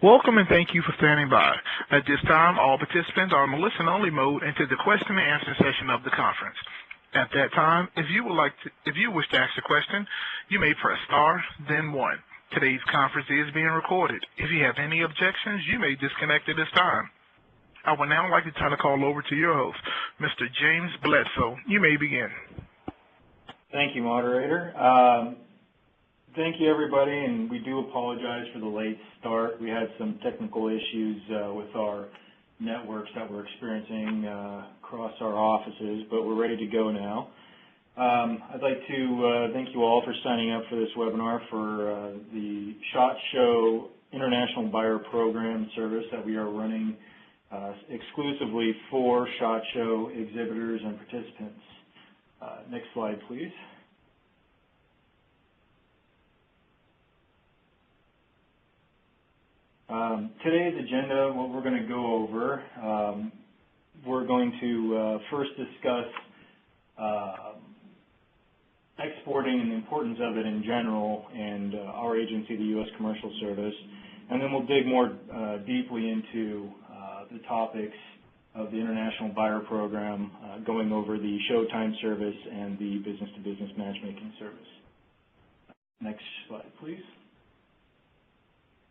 Welcome and thank you for standing by. At this time, all participants are in a listen-only mode until the question and answer session of the conference. At that time, if you wish to ask a question, you may press star, then 1. Today's conference is being recorded. If you have any objections, you may disconnect at this time. I would now like to turn the call over to your host, Mr. James Bledsoe. You may begin. Thank you, moderator. Thank you, everybody, and we do apologize for the late start. We had some technical issues with our networks that we're experiencing across our offices, but we're ready to go now. I'd like to thank you all for signing up for this webinar for the SHOT Show International Buyer Program service that we are running exclusively for SHOT Show exhibitors and participants. Next slide, please. Today's agenda, what we're going to go over, we're going to first discuss exporting and the importance of it in general and our agency, the U.S. Commercial Service, and then we'll dig more deeply into the topics of the International Buyer Program, going over the Showtime service and the business-to-business matchmaking service. Next slide, please.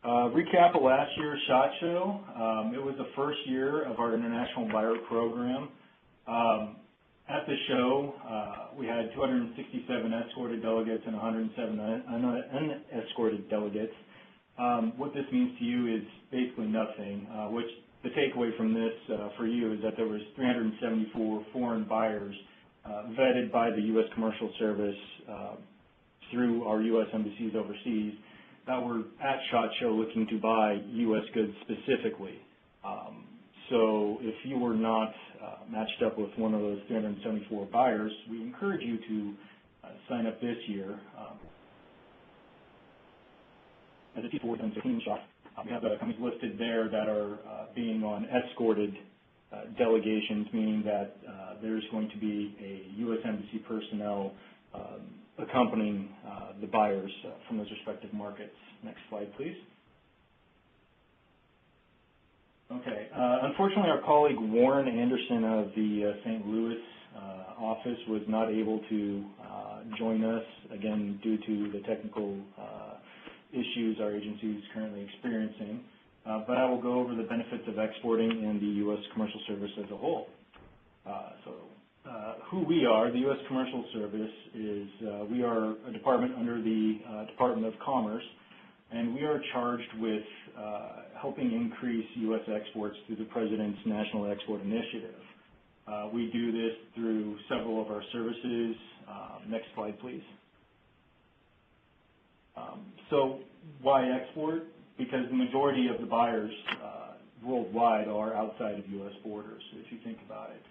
Recap of last year's SHOT Show. It was the first year of our International Buyer Program. At the show, we had 267 escorted delegates and 107 unescorted delegates. What this means to you is basically nothing, which the takeaway from this for you is that there was 374 foreign buyers vetted by the U.S. Commercial Service through our U.S. embassies overseas that were at SHOT Show looking to buy U.S. goods specifically. So if you were not matched up with one of those 374 buyers, we encourage you to sign up this year. As a T4 and Team Shop, we have companies listed there that are being on escorted delegations, meaning that there's going to be a U.S. Embassy personnel accompanying the buyers from those respective markets. Next slide, please. Okay. Unfortunately, our colleague Warren Anderson of the St. Louis office was not able to join us, again, due to the technical issues our agency is currently experiencing. But I will go over the benefits of exporting and the U.S. Commercial Service as a whole. Who we are, the U.S. Commercial Service is, we are a department under the Department of Commerce, and we are charged with helping increase U.S. exports through the President's National Export Initiative. We do this through several of our services. Next slide, please. So why export? Because the majority of the buyers worldwide are outside of U.S. borders, if you think about it.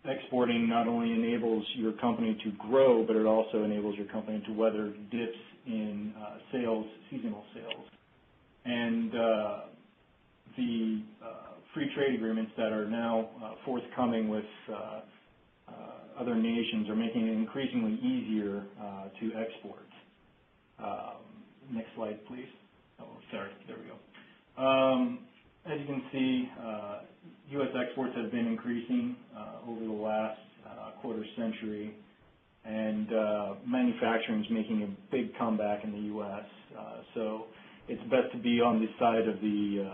Exporting not only enables your company to grow, but it also enables your company to weather dips in sales, seasonal sales. And the free trade agreements that are now forthcoming with other nations are making it increasingly easier to export. Next slide, please. Oh, sorry, there we go. As you can see, U.S. exports have been increasing over the last quarter century, and manufacturing is making a big comeback in the U.S. So it's best to be on the side of the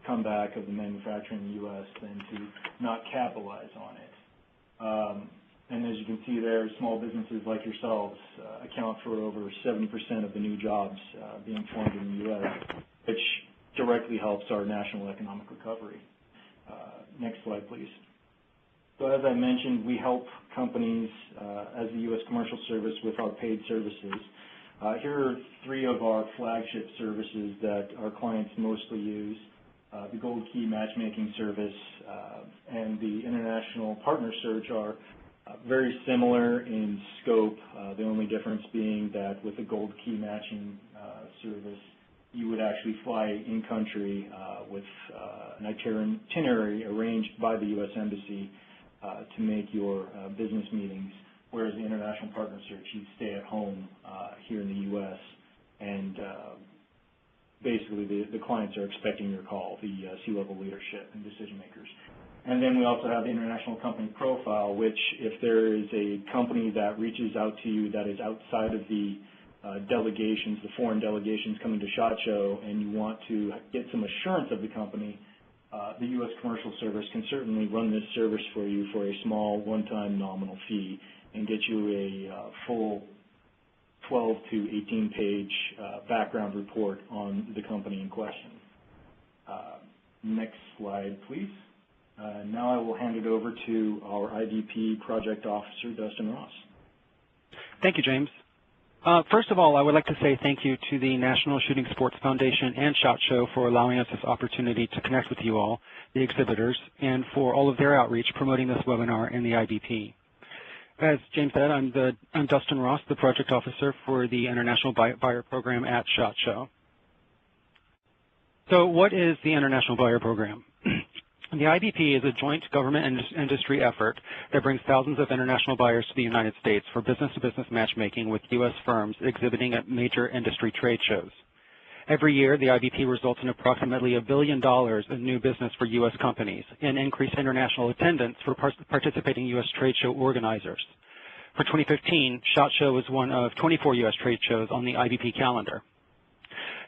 comeback of the manufacturing in the U.S. than to not capitalize on it. And as you can see there, small businesses like yourselves account for over 70% of the new jobs being formed in the U.S., which directly helps our national economic recovery. Next slide, please. So as I mentioned, we help companies as the U.S. Commercial Service with our paid services. Here are 3 of our flagship services that our clients mostly use. The Gold Key Matchmaking Service and the International Partner Search are very similar in scope, the only difference being that with the Gold Key Matching service, you would actually fly in-country with an itinerary arranged by the U.S. Embassy to make your business meetings, whereas the International Partner Search, you stay at home here in the U.S. and basically the clients are expecting your call, the C-level leadership and decision makers. And then we also have the international company profile, which if there is a company that reaches out to you that is outside of the delegations, the foreign delegations coming to SHOT Show, and you want to get some assurance of the company, the U.S. Commercial Service can certainly run this service for you for a small one-time nominal fee and get you a full 12 to 18-page background report on the company in question. Next slide, please. Now I will hand it over to our IBP Project Officer, Dustin Ross. Thank you, James. First of all, I would like to say thank you to the National Shooting Sports Foundation and SHOT Show for allowing us this opportunity to connect with you all, the exhibitors, and for all of their outreach promoting this webinar in the IBP. As James said, I'm Dustin Ross, the Project Officer for the International Buyer Program at SHOT Show. So what is the International Buyer Program? The IBP is a joint government and industry effort that brings thousands of international buyers to the United States for business-to-business matchmaking with U.S. firms exhibiting at major industry trade shows. Every year, the IBP results in approximately $1 billion in new business for U.S. companies and increased international attendance for participating U.S. trade show organizers. For 2015, SHOT Show was one of 24 U.S. trade shows on the IBP calendar.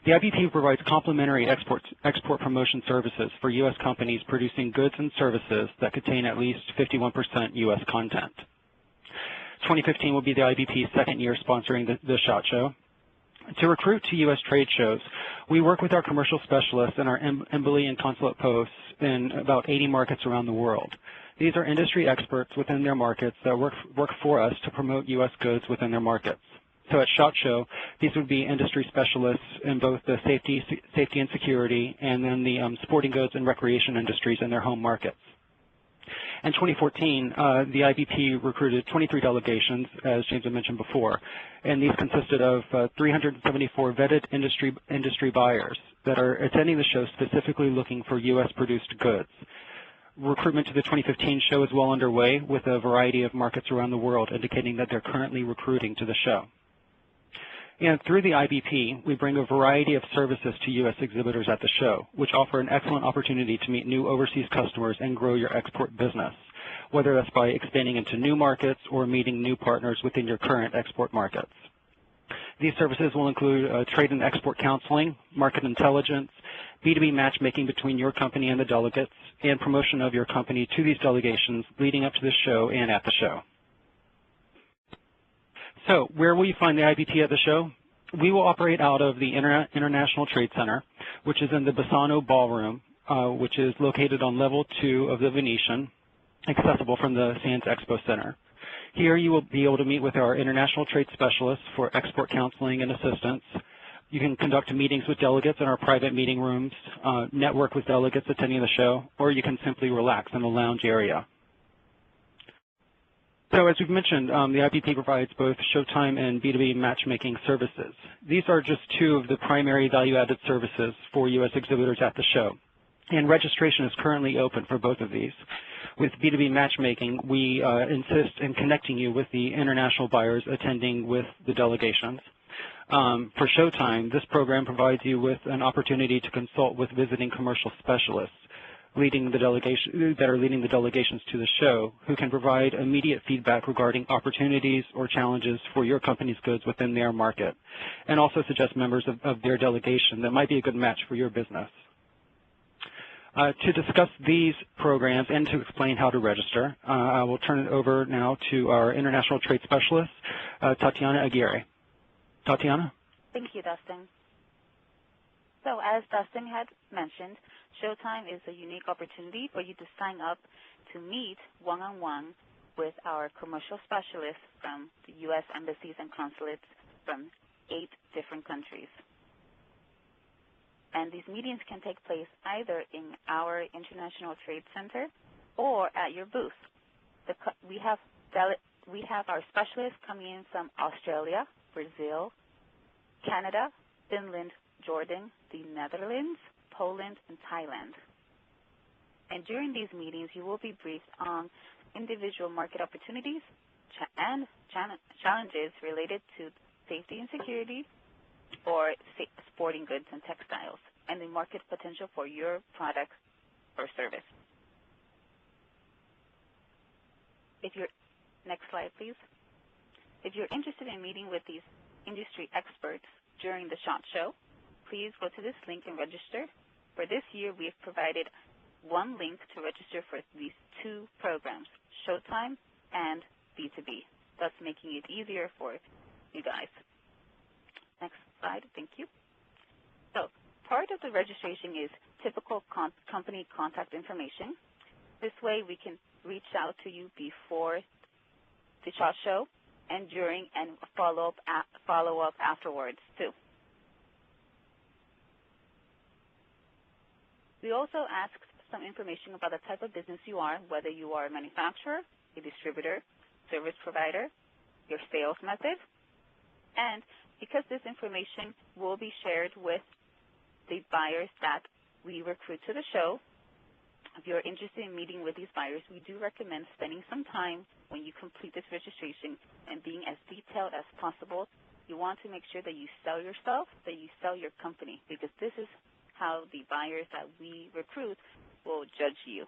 The IBP provides complimentary export promotion services for U.S. companies producing goods and services that contain at least 51% U.S. content. 2015 will be the IBP's second year sponsoring the SHOT Show. To recruit to U.S. trade shows, we work with our commercial specialists and our embassy and consulate posts in about 80 markets around the world. These are industry experts within their markets that work for us to promote U.S. goods within their markets. So at SHOT Show, these would be industry specialists in both the safety and security and then the sporting goods and recreation industries in their home markets. In 2014, the IBP recruited 23 delegations, as James had mentioned before, and these consisted of 374 vetted industry buyers that are attending the show specifically looking for U.S.-produced goods. Recruitment to the 2015 show is well underway with a variety of markets around the world indicating that they're currently recruiting to the show. And through the IBP, we bring a variety of services to U.S. exhibitors at the show, which offer an excellent opportunity to meet new overseas customers and grow your export business, whether that's by expanding into new markets or meeting new partners within your current export markets. These services will include trade and export counseling, market intelligence, B2B matchmaking between your company and the delegates, and promotion of your company to these delegations leading up to the show and at the show. So where will you find the IBP at the show? We will operate out of the International Trade Center, which is in the Bassano Ballroom, which is located on level 2 of the Venetian, accessible from the Sands Expo Center. Here you will be able to meet with our international trade specialists for export counseling and assistance. You can conduct meetings with delegates in our private meeting rooms, network with delegates attending the show, or you can simply relax in the lounge area. So as we've mentioned, the IBP provides both Showtime and B2B matchmaking services. These are just two of the primary value-added services for U.S. exhibitors at the show, and registration is currently open for both of these. With B2B matchmaking, we insist in connecting you with the international buyers attending with the delegations. For Showtime, this program provides you with an opportunity to consult with visiting commercial specialists that are leading the delegations to the show, who can provide immediate feedback regarding opportunities or challenges for your company's goods within their market, and also suggest members of their delegation that might be a good match for your business. To discuss these programs and to explain how to register, I will turn it over now to our international trade specialist, Tatiana Aguirre. Tatiana? Thank you, Dustin. So as Dustin had mentioned, Showtime is a unique opportunity for you to sign up to meet one-on-one with our commercial specialists from the U.S. embassies and consulates from 8 different countries. And these meetings can take place either in our International Trade Center or at your booth. We have our specialists coming in from Australia, Brazil, Canada, Finland, Jordan, the Netherlands, Poland, and Thailand. And during these meetings, you will be briefed on individual market opportunities and challenges related to safety and security, or sporting goods and textiles, and the market potential for your product or service. Next slide, please. If you're interested in meeting with these industry experts during the SHOT Show, please go to this link and register. For this year, we have provided one link to register for these two programs, Showtime and B2B, thus making it easier for you guys. Next slide, thank you. So part of the registration is typical company contact information. This way we can reach out to you before the SHOT Show and during, and follow up afterwards too. We also asked some information about the type of business you are, whether you are a manufacturer, a distributor, service provider, your sales method, and because this information will be shared with the buyers that we recruit to the show, if you're interested in meeting with these buyers, we do recommend spending some time when you complete this registration and being as detailed as possible. You want to make sure that you sell yourself, that you sell your company, because this is how the buyers that we recruit will judge you.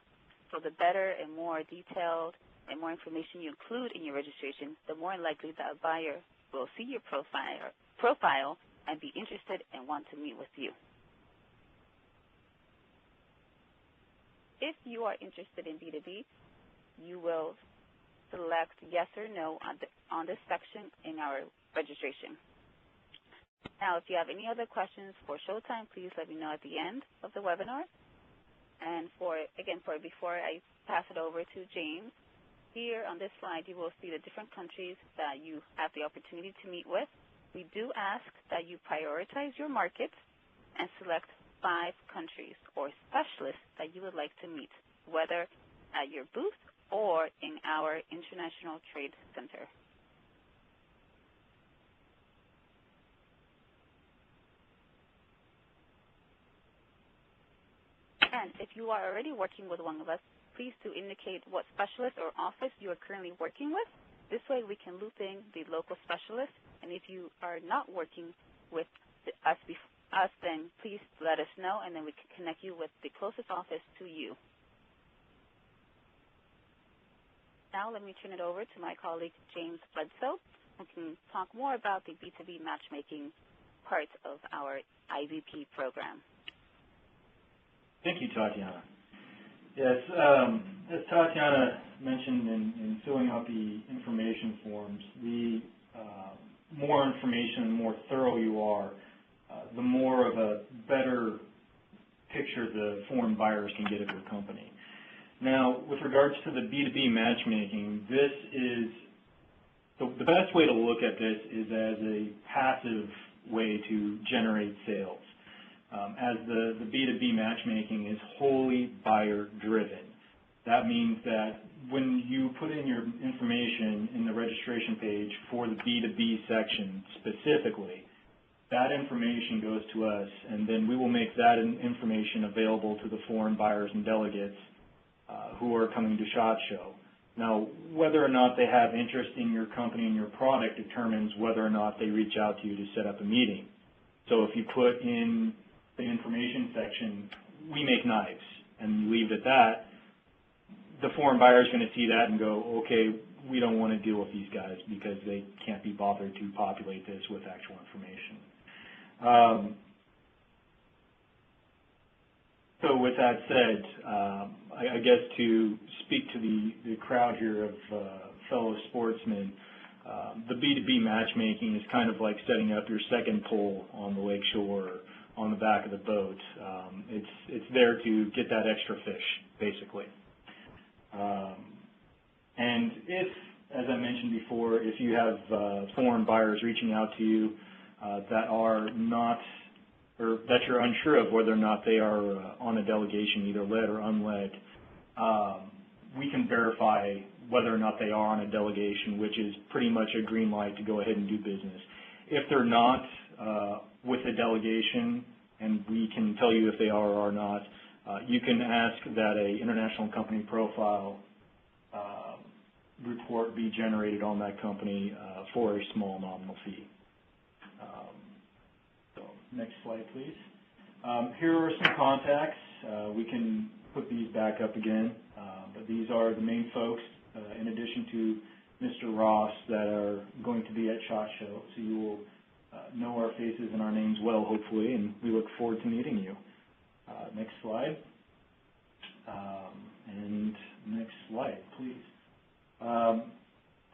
So the better and more detailed and more information you include in your registration, the more likely that a buyer will see your profile and be interested and want to meet with you. If you are interested in B2B, you will select yes or no on this section in our registration. Now, if you have any other questions for Showtime, please let me know at the end of the webinar. And before I pass it over to James, here on this slide you will see the different countries that you have the opportunity to meet with. We do ask that you prioritize your markets and select 5 countries or specialists that you would like to meet, whether at your booth or in our International Trade Center. And if you are already working with one of us, please do indicate what specialist or office you are currently working with. This way we can loop in the local specialist, and if you are not working with us, then please let us know, and then we can connect you with the closest office to you. Now let me turn it over to my colleague, James Bledsoe, who can talk more about the B2B matchmaking part of our IBP program. Thank you, Tatiana. Yes, as Tatiana mentioned in filling out the information forms, the more information, the more thorough you are, the more of a better picture the foreign buyers can get of your company. Now, with regards to the B2B matchmaking, this is the best way to look at this is as a passive way to generate sales. As the B2B matchmaking is wholly buyer-driven. That means that when you put in your information in the registration page for the B2B section specifically, that information goes to us, and then we will make that information available to the foreign buyers and delegates who are coming to SHOT Show. Now, whether or not they have interest in your company and your product determines whether or not they reach out to you to set up a meeting. So if you put in the information section, we make knives, and you leave it at that, the foreign buyer is going to see that and go, okay, we don't want to deal with these guys because they can't be bothered to populate this with actual information. So with that said, I guess to speak to the crowd here of fellow sportsmen, the B2B matchmaking is kind of like setting up your second pole on the lake shore or on the back of the boat. It's there to get that extra fish, basically. And if, as I mentioned before, if you have foreign buyers reaching out to you that are not, or that you're unsure of whether or not they are on a delegation, either led or unled, we can verify whether or not they are on a delegation, which is pretty much a green light to go ahead and do business. If they're not with a delegation, and we can tell you if they are or not, you can ask that a international company profile report be generated on that company for a small nominal fee. Next slide, please. Here are some contacts. We can put these back up again, but these are the main folks, in addition to Mr. Ross, that are going to be at SHOT Show. So you will know our faces and our names well, hopefully, and we look forward to meeting you. Next slide. And next slide, please.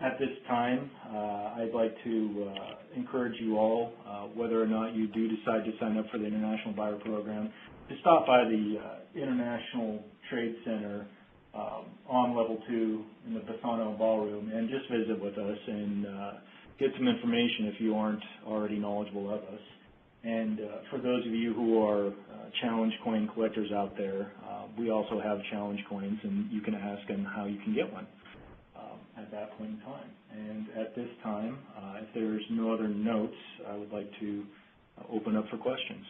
At this time, I'd like to encourage you all, whether or not you do decide to sign up for the International Buyer Program, to stop by the International Trade Center on level 2 in the Bassano Ballroom and just visit with us and get some information if you aren't already knowledgeable of us. And for those of you who are challenge coin collectors out there, we also have challenge coins, and you can ask them how you can get one at that point in time. And at this time, if there's no other notes, I would like to open up for questions.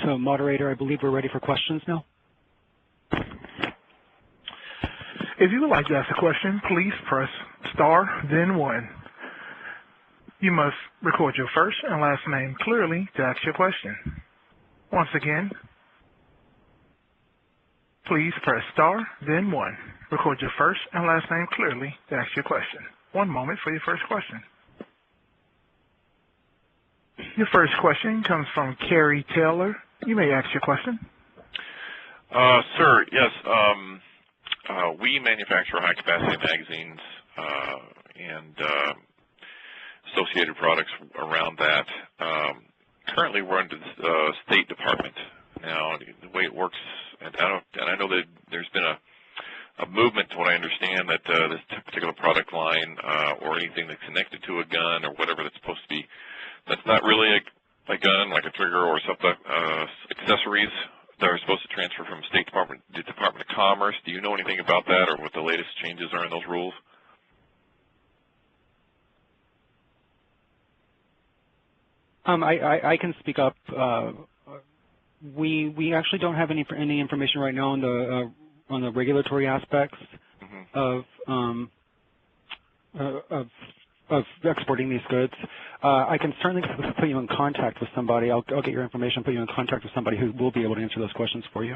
So, moderator, I believe we're ready for questions now. If you would like to ask a question, please press star, then 1. You must record your first and last name clearly to ask your question. Once again, please press star, then 1. Record your first and last name clearly to ask your question. One moment for your first question. Your first question comes from Kerry Taylor. You may ask your question. Sir, yes. We manufacture high-capacity magazines and associated products around that. Currently, we're under the State Department. Now, the way it works, and I know that there's been a movement, to what I understand, that this particular product line or anything that's connected to a gun or whatever that's supposed to be, that's not really a gun, like a trigger or something, accessories that are supposed to transfer from State Department to Department of Commerce. Do you know anything about that, or what the latest changes are in those rules? I can speak up. We actually don't have any information right now on the regulatory aspects of exporting these goods. I can certainly put you in contact with somebody. I'll get your information, put you in contact with somebody who will be able to answer those questions for you.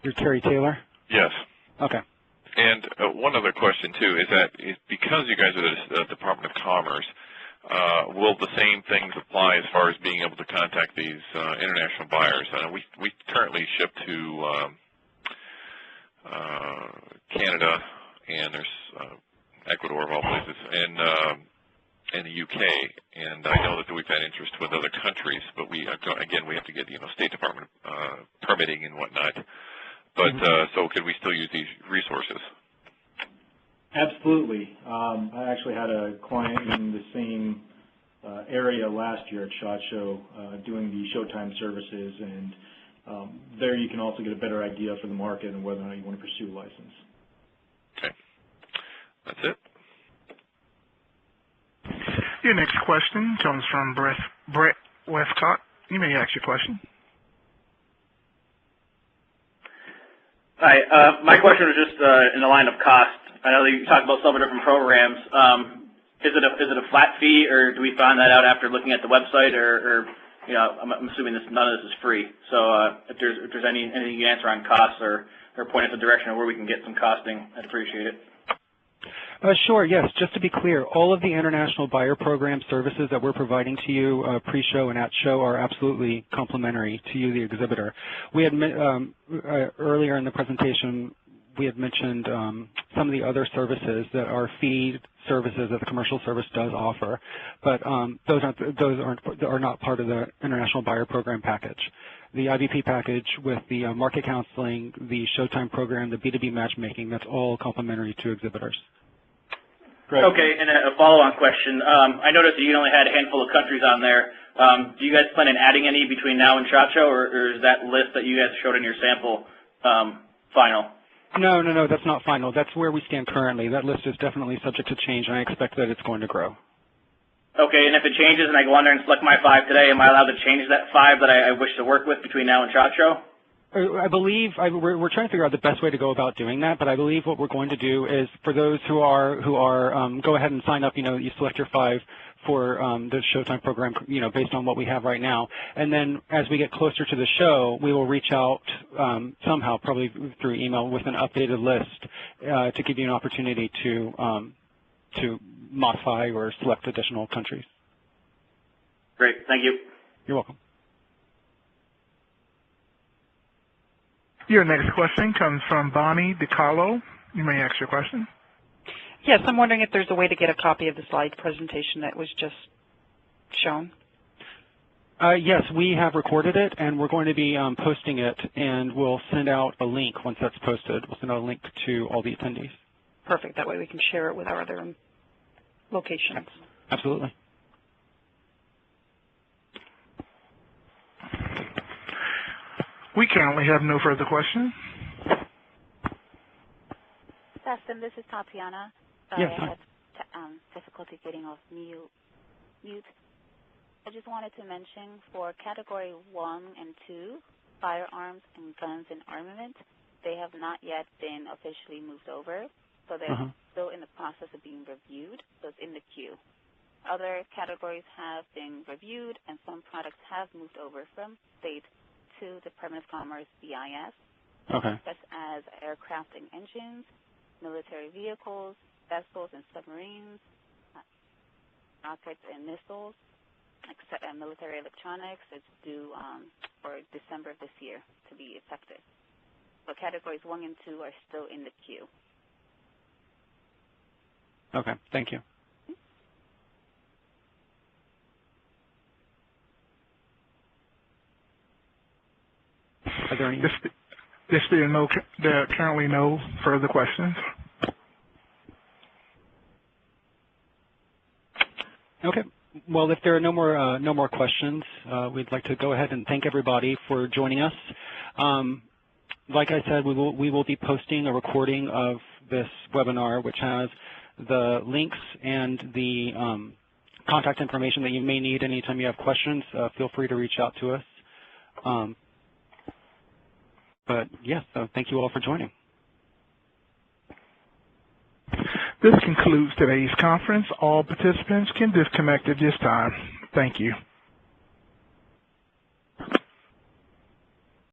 You're Kerry Taylor? Yes. Okay. And one other question, too, is that because you guys are the Department of Commerce, will the same things apply as far as being able to contact these international buyers? We currently ship to Canada, and there's Ecuador of all places, and the UK, and I know that we've had interest with other countries, but we have to get State Department permitting and whatnot. But so could we still use these resources? Absolutely. I actually had a client in the same area last year at SHOT Show doing the Showtime services, and there you can also get a better idea for the market and whether or not you want to pursue a license. Okay. That's it. Your next question comes from Brett Westcott. You may ask your question. Hi. My question was just in the line of cost. I know that you talked about several different programs. Is it a flat fee, or do we find that out after looking at the website, or I'm assuming none of this is free. So if there's anything you can answer on costs or point us in the direction of where we can get some costing, I'd appreciate it. Sure, yes. Just to be clear, all of the International Buyer Program services that we're providing to you pre-show and at show are absolutely complimentary to you, the exhibitor. We had earlier in the presentation, we had mentioned some of the other services that are feed services that the commercial service does offer, but those are not part of the International Buyer Program package. The IBP package with the market counseling, the Showtime program, the B2B Matchmaking, that's all complimentary to exhibitors. Great. Okay, and a follow-on question. I noticed that you only had a handful of countries on there. Do you guys plan on adding any between now and trade show, or is that list that you guys showed in your sample final? No, that's not final. That's where we stand currently. That list is definitely subject to change, and I expect that it's going to grow. Okay, and if it changes and I go on there and select my 5 today, am I allowed to change that 5 that I wish to work with between now and trade show? I believe we're trying to figure out the best way to go about doing that, but I believe what we're going to do is for those who are go ahead and sign up. You select your 5 for the Showtime program, based on what we have right now, and then as we get closer to the show, we will reach out somehow, probably through email, with an updated list to give you an opportunity to modify or select additional countries. Great, thank you. You're welcome. Your next question comes from Bonnie DiCarlo. You may ask your question. Yes, I'm wondering if there's a way to get a copy of the slide presentation that was just shown. Yes, we have recorded it, and we're going to be posting it, and we'll send out a link once that's posted. We'll send out a link to all the attendees. Perfect. That way we can share it with our other locations. Absolutely. We currently have no further questions. Dustin, this is Tatiana. Yes. I had difficulty getting off mute. I just wanted to mention for Category 1 and 2, firearms and guns and armament, they have not yet been officially moved over, so they're still in the process of being reviewed, so it's in the queue. Other categories have been reviewed, and some products have moved over from state to Department of Commerce BIS, such as aircraft and engines, military vehicles, vessels and submarines, rockets and missiles, military electronics. It's due for December of this year to be effective. So categories 1 and 2 are still in the queue. Okay, thank you. Are there any? There are currently no further questions. Okay. Well, if there are no more questions, we'd like to go ahead and thank everybody for joining us. Like I said, we will be posting a recording of this webinar, which has the links and the contact information that you may need anytime you have questions. Feel free to reach out to us. But yes, so thank you all for joining. This concludes today's conference. All participants can disconnect at this time. Thank you.